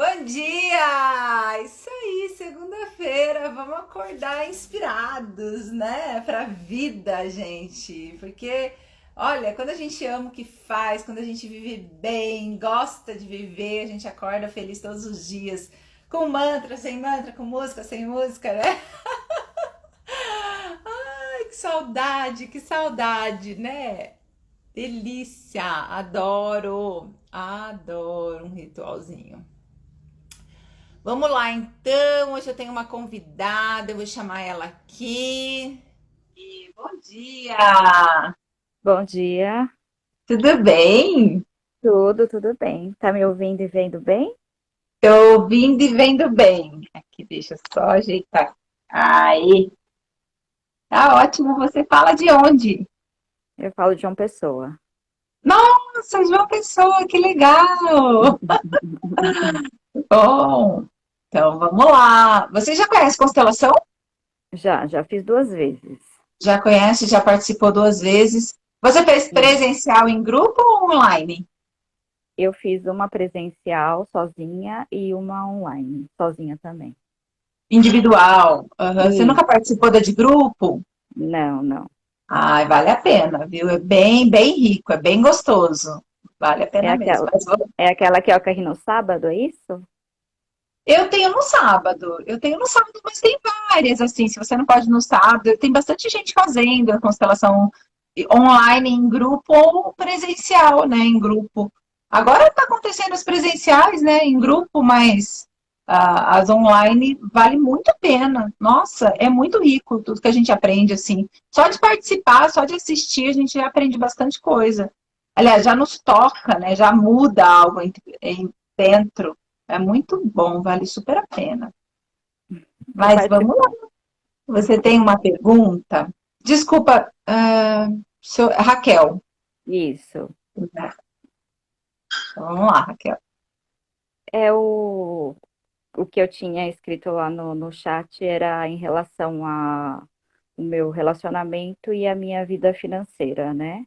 Bom dia! Isso aí, segunda-feira, vamos acordar inspirados, né? Pra vida, gente. Porque, olha, quando a gente ama o que faz, quando a gente vive bem, gosta de viver, a gente acorda feliz todos os dias. Com mantra, sem mantra, com música, sem música, né? Ai, que saudade, né? Delícia! Adoro, adoro um ritualzinho. Vamos lá, então. Hoje eu tenho uma convidada, eu vou chamar ela aqui. E bom dia! Bom dia, Tudo bem? tudo bem. Tá me ouvindo e vendo bem? Tô ouvindo e vendo bem. Aqui, deixa eu só ajeitar. Aí, tá ótimo. Você fala de onde? Eu falo de uma pessoa. Nossa, João Pessoa, que legal! Bom, então vamos lá. Você já conhece Constelação? Já fiz 2 vezes. Já conhece, já participou 2 vezes. Você fez Sim. presencial em grupo ou online? Eu fiz uma presencial sozinha e uma online, sozinha também. Individual. Aham. Você nunca Isso. participou da de grupo? Não, não. Ai, vale a pena, viu? É bem, bem rico, é bem gostoso. Vale a É pena mesmo. aquela, é aquela que ocorre no sábado, é isso? Eu tenho no sábado, mas tem várias, assim, se você não pode no sábado, tem bastante gente fazendo a constelação online em grupo ou presencial, né, em grupo. Agora está acontecendo as presenciais, né, em grupo, mas as online vale muito a pena. Nossa, é muito rico tudo que a gente aprende, assim. Só de participar, só de assistir, a gente já aprende bastante coisa. Aliás, já nos toca, né, já muda algo dentro. É muito bom, vale super a pena. Vou Mas vamos lá, participar. você tem uma pergunta? Desculpa, Raquel. Isso. Vamos lá, Raquel. É o que eu tinha escrito lá no chat era em relação a o meu relacionamento e a minha vida financeira, né?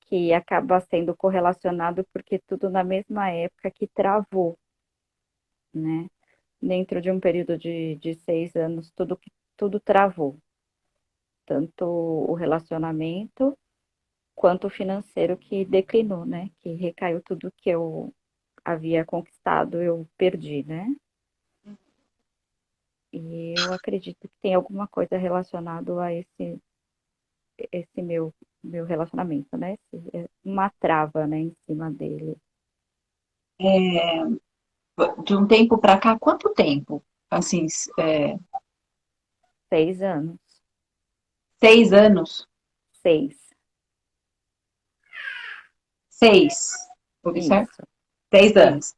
Que acaba sendo correlacionado porque tudo na mesma época que travou, né? Dentro de um período de 6 anos, tudo travou. Tanto o relacionamento quanto o financeiro que declinou, né? Que recaiu tudo que eu havia conquistado, eu perdi, né? E eu acredito que tem alguma coisa relacionada a esse meu relacionamento, né? Uma trava, né, em cima dele. De um tempo para cá, quanto tempo? Assim, 6 anos. 6 anos? 6. 6. Ouvi certo? Isso, Seis isso, anos.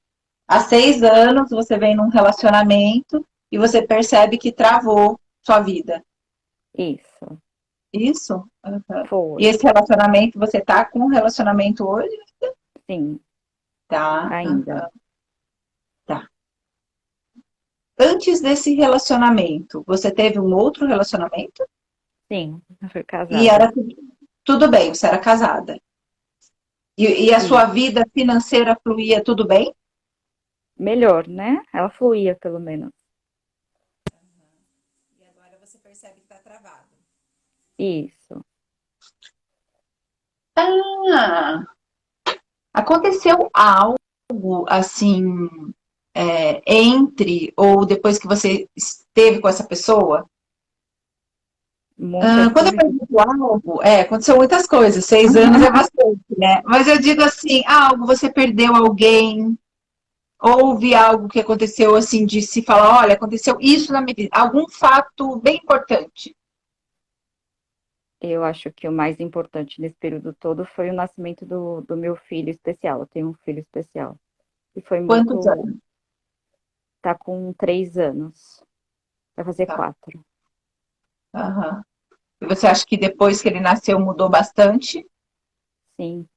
Há 6 anos você vem num relacionamento e você percebe que travou sua vida. isso. Isso? Uhum. E Foi. esse relacionamento, você tá com um relacionamento hoje? Sim, Tá. ainda. Uhum. Tá. Antes desse relacionamento, você teve um outro relacionamento? Sim, eu fui E casada. era tudo bem, você era casada. E a sua Isso. vida financeira fluía tudo bem? Melhor, né? Ela fluía, pelo menos. E agora você percebe que está travado. Isso. Ah, aconteceu algo assim entre ou depois que você esteve com essa pessoa? Muitas Quando eu coisas. pergunto algo, aconteceu muitas coisas. 6 anos é bastante, né? Mas eu digo assim, algo, você perdeu alguém, houve algo que aconteceu assim de se falar, olha, aconteceu isso na minha vida, algum fato bem importante. Eu acho que o mais importante nesse período todo foi o nascimento do meu filho especial. Eu tenho um filho especial. E foi Quantos muito. anos? Tá com 3 anos. Vai fazer Tá. 4. Aham. E você acha que depois que ele nasceu mudou bastante? Sim,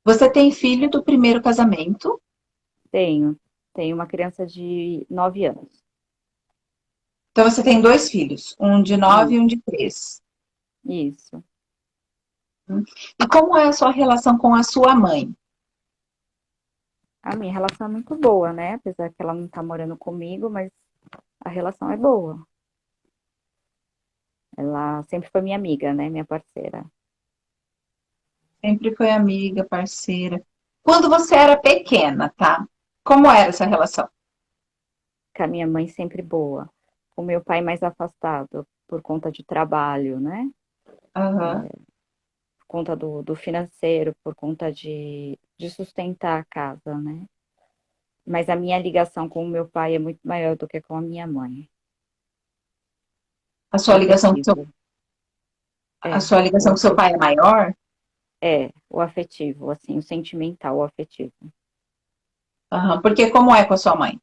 Você tem filho do primeiro casamento, tenho. Tenho uma criança de 9 anos. então você tem dois filhos, um de 9 e um Isso, de 3. isso. E como é a sua relação com a sua mãe? A minha relação é muito boa, né? Apesar que ela não tá morando comigo, mas a relação é boa. Ela sempre foi minha amiga, né? Minha parceira. Sempre foi amiga, parceira. Quando você era pequena, tá? Como era essa relação? Com a minha mãe sempre boa. Com o meu pai mais afastado por conta de trabalho, né? Aham. Por conta do financeiro, por conta de sustentar a casa, né? Mas a minha ligação com o meu pai é muito maior do que com a minha mãe. A O sua ligação com seu, afetivo. a É, sua o ligação com seu pai é afetivo. maior? É, o afetivo, assim, o sentimental, o afetivo. Aham. Porque como é com a sua mãe?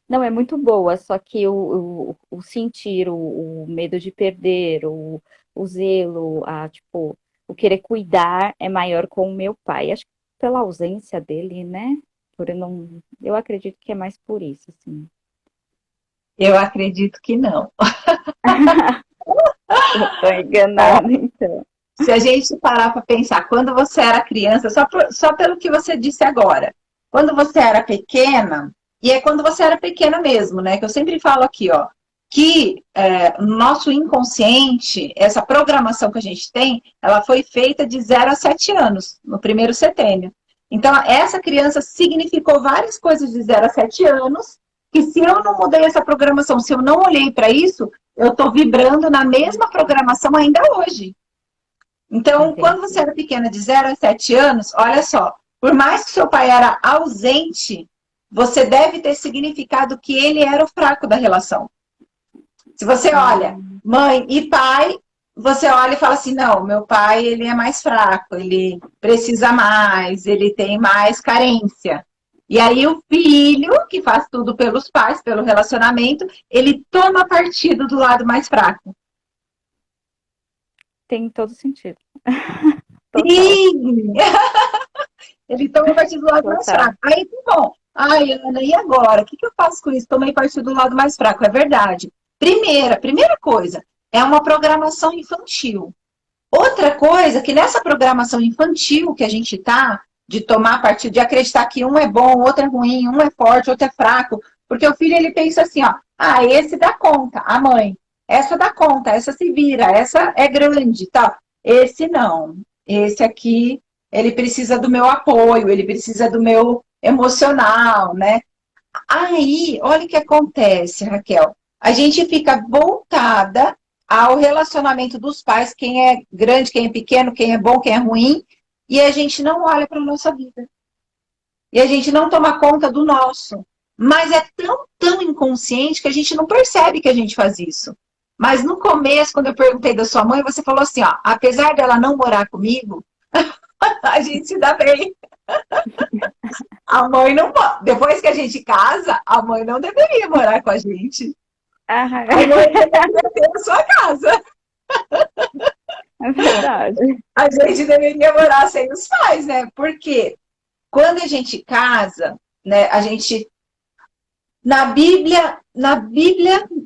Não, é muito boa, só que o sentir, o medo de perder, o zelo, tipo, o querer cuidar é maior com o meu pai. Acho que pela ausência dele, né? Por eu não, eu acredito que é mais por isso, assim. Eu acredito que não. Eu tô Ó, enganada, então. se a gente parar para pensar, quando você era criança, só pelo que você disse agora, quando você era pequena, e é quando você era pequena mesmo, né? Que eu sempre falo aqui, ó, que no nosso inconsciente, essa programação que a gente tem, ela foi feita de 0 a 7 anos, no primeiro setênio. Então, essa criança significou várias coisas de 0 a 7 anos, que se eu não mudei essa programação, se eu não olhei para isso, eu estou vibrando na mesma programação ainda hoje. Então, quando você Entendi. era pequena, de 0 a 7 anos, olha só, por mais que seu pai era ausente, você deve ter significado que ele era o fraco da relação. Se você olha Hum, mãe e pai, você olha e fala assim, não, meu pai ele é mais fraco, ele precisa mais, ele tem mais carência. E aí o filho, que faz tudo pelos pais, pelo relacionamento, ele toma partido do lado mais fraco. tem todo sentido. Total, Sim! Ele toma partido do lado mais total. fraco. Aí, tá bom. Ai, Ana, e agora? O que eu faço com isso? Tomei partido do lado mais fraco. É verdade. Primeira coisa, é uma programação infantil. Outra coisa, que nessa programação infantil que a gente tá, de tomar partido, de acreditar que um é bom, o outro é ruim, um é forte, outro é fraco, porque o filho ele pensa assim, ó, ah, esse dá conta, a mãe, essa dá conta, essa se vira, essa é grande, tá? Esse não, esse aqui, ele precisa do meu apoio, ele precisa do meu emocional, né? Aí, olha o que acontece, Raquel. A gente fica voltada ao relacionamento dos pais, quem é grande, quem é pequeno, quem é bom, quem é ruim, e a gente não olha para a nossa vida. E a gente não toma conta do nosso. Mas é tão inconsciente que a gente não percebe que a gente faz isso. Mas no começo, quando eu perguntei da sua mãe, você falou assim, ó, apesar dela não morar comigo, a gente se dá bem. A mãe não, depois que a gente casa, a mãe não deveria morar com a gente. Ah, A mãe deveria ter a sua casa. é verdade. A gente deveria morar sem os pais, né? Porque quando a gente casa, né, a gente na Bíblia,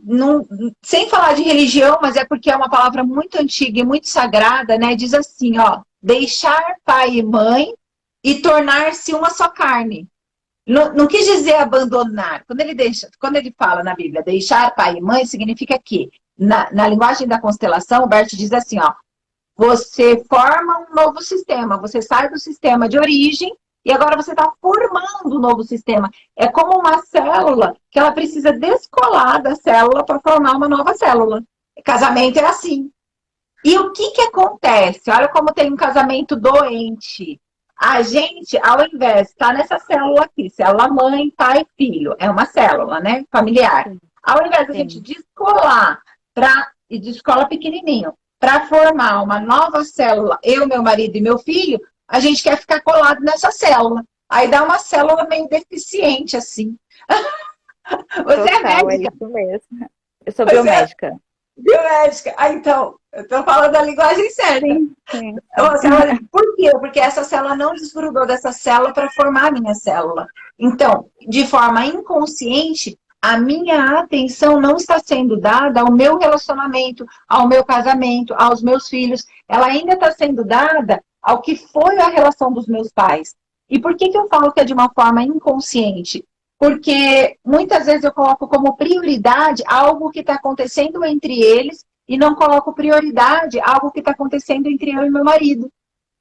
não, sem falar de religião, mas é porque é uma palavra muito antiga e muito sagrada, né? Diz assim, ó, deixar pai e mãe e tornar-se uma só carne. Não quis dizer abandonar. Quando ele fala na Bíblia, deixar pai e mãe, significa que, na linguagem da constelação, o Bert diz assim, ó, você forma um novo sistema, você sai do sistema de origem e agora você está formando um novo sistema. É como uma célula que ela precisa descolar da célula para formar uma nova célula. Casamento é assim. E o que acontece? Olha como tem um casamento doente. A gente, ao invés de estar nessa célula aqui, célula mãe, pai, filho, é uma célula, né? Familiar. Sim, Ao invés da gente sim. descolar e de escola pequenininho, para formar uma nova célula, eu, meu marido e meu filho, a gente quer ficar colado nessa célula. Aí dá uma célula meio deficiente, assim. Você é Total, é médica? isso mesmo. Eu sou Você é biomédica. biomédica? Ah, então, eu estou falando a linguagem certa. Sim, sim, sim. Uma célula, por quê? Porque essa célula não desgrudou dessa célula para formar a minha célula. Então, de forma inconsciente, a minha atenção não está sendo dada ao meu relacionamento, ao meu casamento, aos meus filhos. Ela ainda está sendo dada ao que foi a relação dos meus pais. E por que eu falo que é de uma forma inconsciente? Porque muitas vezes eu coloco como prioridade algo que está acontecendo entre eles e não coloco prioridade algo que está acontecendo entre eu e meu marido.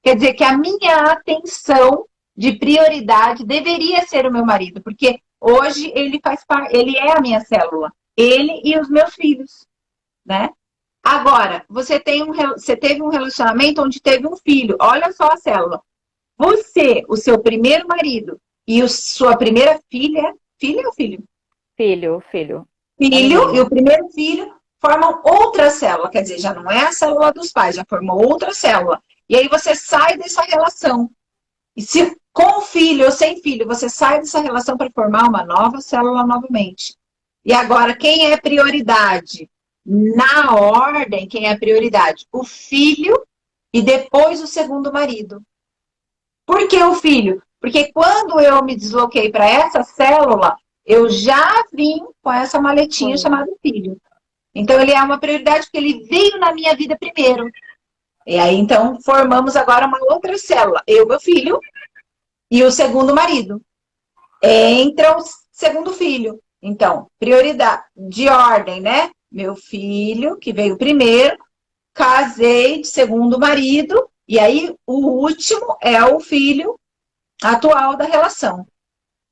Quer dizer que a minha atenção de prioridade deveria ser o meu marido, porque hoje ele faz parte, ele é a minha célula, ele e os meus filhos, né? Agora, você teve um relacionamento onde teve um filho, olha só a célula. Você, o seu primeiro marido e sua primeira filha, filha ou filho? Filho, filho. Uma Filho e o menina. primeiro filho formam outra célula, quer dizer, já não é a célula dos pais, já formou outra célula. E aí você sai dessa relação. E se com filho ou sem filho, você sai dessa relação para formar uma nova célula novamente. E agora, quem é prioridade? Na ordem, quem é prioridade? O filho e depois o segundo marido. Por que o filho? Porque quando eu me desloquei para essa célula, eu já vim com essa maletinha Sim. chamada filho. Então, ele é uma prioridade porque ele veio na minha vida primeiro. E aí, então, formamos agora uma outra célula. Eu, meu filho, e o segundo marido. Entra o segundo filho. Então, prioridade de ordem, né? Meu filho, que veio primeiro, casei de segundo marido, e aí o último é o filho atual da relação.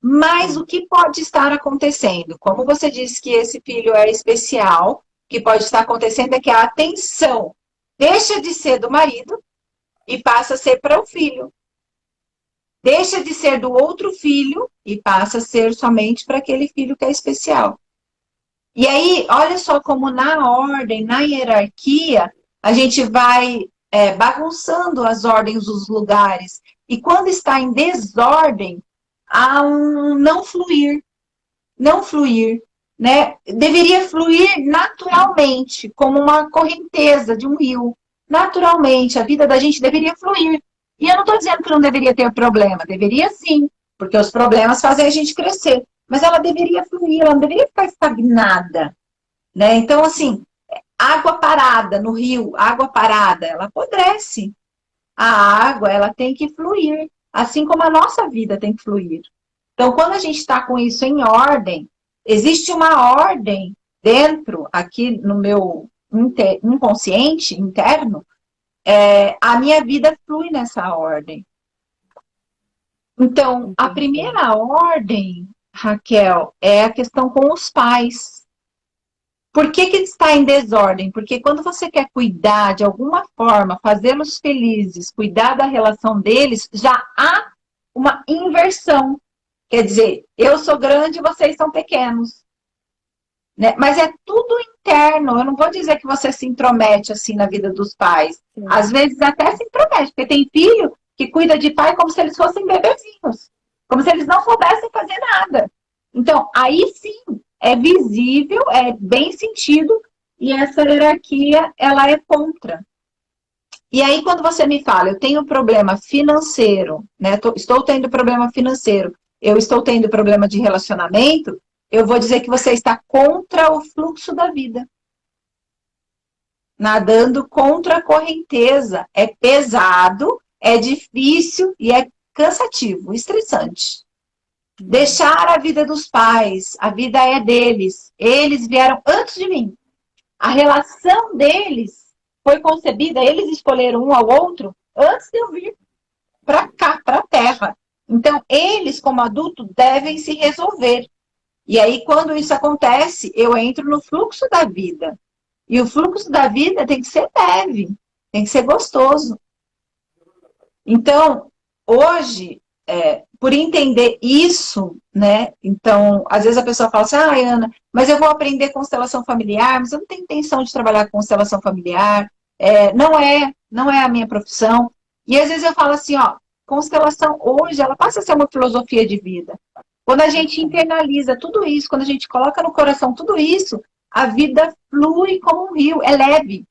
Mas Sim. o que pode estar acontecendo? Como você disse que esse filho é especial, o que pode estar acontecendo é que a atenção deixa de ser do marido e passa a ser para o filho. Deixa de ser do outro filho e passa a ser somente para aquele filho que é especial. E aí, olha só como na ordem, na hierarquia, a gente vai bagunçando as ordens dos lugares. E quando está em desordem, há um não fluir, né? Deveria fluir naturalmente, como uma correnteza de um rio. Naturalmente, a vida da gente deveria fluir. E eu não estou dizendo que não deveria ter problema, deveria sim, porque os problemas fazem a gente crescer. Mas ela deveria fluir, ela não deveria ficar estagnada, né? Então, assim, água parada no rio, água parada, ela apodrece. A água, ela tem que fluir, assim como a nossa vida tem que fluir. Então, quando a gente está com isso em ordem, existe uma ordem dentro, aqui no meu inconsciente interno, a minha vida flui nessa ordem. Então, a Entendi. primeira ordem, Raquel, é a questão com os pais. Por que está em desordem? Porque quando você quer cuidar de alguma forma, fazê-los felizes, cuidar da relação deles, já há uma inversão. Quer dizer, eu sou grande e vocês são pequenos. Né? Mas é tudo interno. Eu não vou dizer que você se intromete assim na vida dos pais. Sim. Às vezes até se intromete, porque tem filho que cuida de pai como se eles fossem bebezinhos, como se eles não soubessem fazer nada. Então, aí sim, é visível, é bem sentido, e essa hierarquia, ela é contra. E aí, quando você me fala, eu tenho problema financeiro, né? Estou tendo problema financeiro, eu estou tendo problema de relacionamento, eu vou dizer que você está contra o fluxo da vida. Nadando contra a correnteza. É pesado, é difícil e é cansativo, estressante. Hum. Deixar a vida dos pais, a vida é deles. Eles vieram antes de mim. A relação deles foi concebida, eles escolheram um ao outro antes de eu vir para cá, para a Terra. Então, eles, como adultos, devem se resolver. E aí, quando isso acontece, eu entro no fluxo da vida. E o fluxo da vida tem que ser leve, tem que ser gostoso. Então, hoje, por entender isso, né? Então, às vezes a pessoa fala assim, ah, Ana, mas eu vou aprender constelação familiar, mas eu não tenho intenção de trabalhar com constelação familiar, não é a minha profissão. E às vezes eu falo assim, ó, constelação hoje, ela passa a ser uma filosofia de vida. Quando a gente Bastante. internaliza tudo isso, quando a gente coloca no coração tudo isso, a vida flui como um rio, é leve,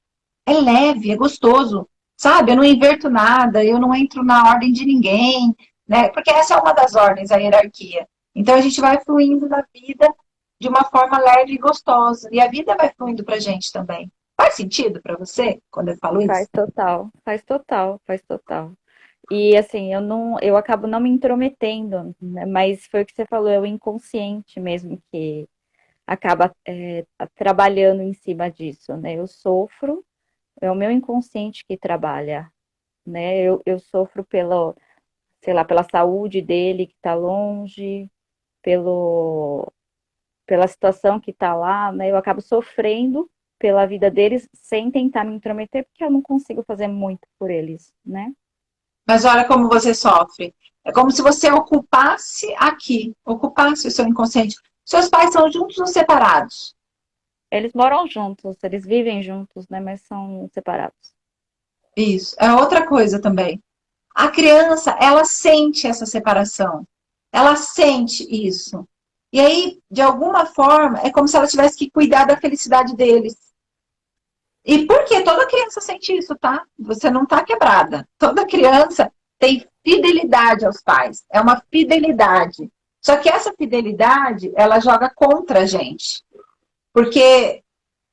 é gostoso, sabe? Eu não inverto nada, eu não entro na ordem de ninguém, né? Porque essa é uma das ordens, a hierarquia. Então a gente vai fluindo na vida de uma forma leve e gostosa, e a vida vai fluindo pra gente também. Faz sentido para você quando eu falo isso? Faz total, faz total, faz total. E assim, eu acabo não me intrometendo, né? Mas foi o que você falou, é o inconsciente mesmo que acaba trabalhando em cima disso, né? Eu sofro, é o meu inconsciente que trabalha, né? Eu sofro pela, sei lá, pela saúde dele que está longe, pelo, pela situação que está lá, né? Eu acabo sofrendo pela vida deles sem tentar me intrometer, porque eu não consigo fazer muito por eles, né? Mas olha como você sofre. É como se você ocupasse aqui, ocupasse o seu inconsciente. Seus pais são juntos ou separados? Eles moram juntos, eles vivem juntos, né? Mas são separados. Isso. É outra coisa também. A criança, ela sente essa separação. Ela sente isso. E aí, de alguma forma, é como se ela tivesse que cuidar da felicidade deles. E por que toda criança sente isso, tá? Você não tá quebrada. Toda criança tem fidelidade aos pais. É uma fidelidade. Só que essa fidelidade, ela joga contra a gente. Porque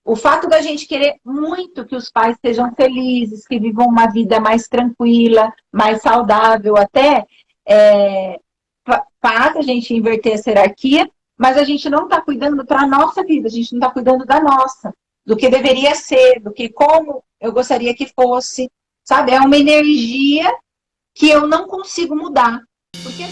o fato da gente querer muito que os pais sejam felizes, que vivam uma vida mais tranquila, mais saudável até, é, faz a gente inverter essa hierarquia, mas a gente não está cuidando para a nossa vida, a gente não está cuidando da nossa, do que deveria ser, do que como eu gostaria que fosse, sabe? É uma energia que eu não consigo mudar. Porque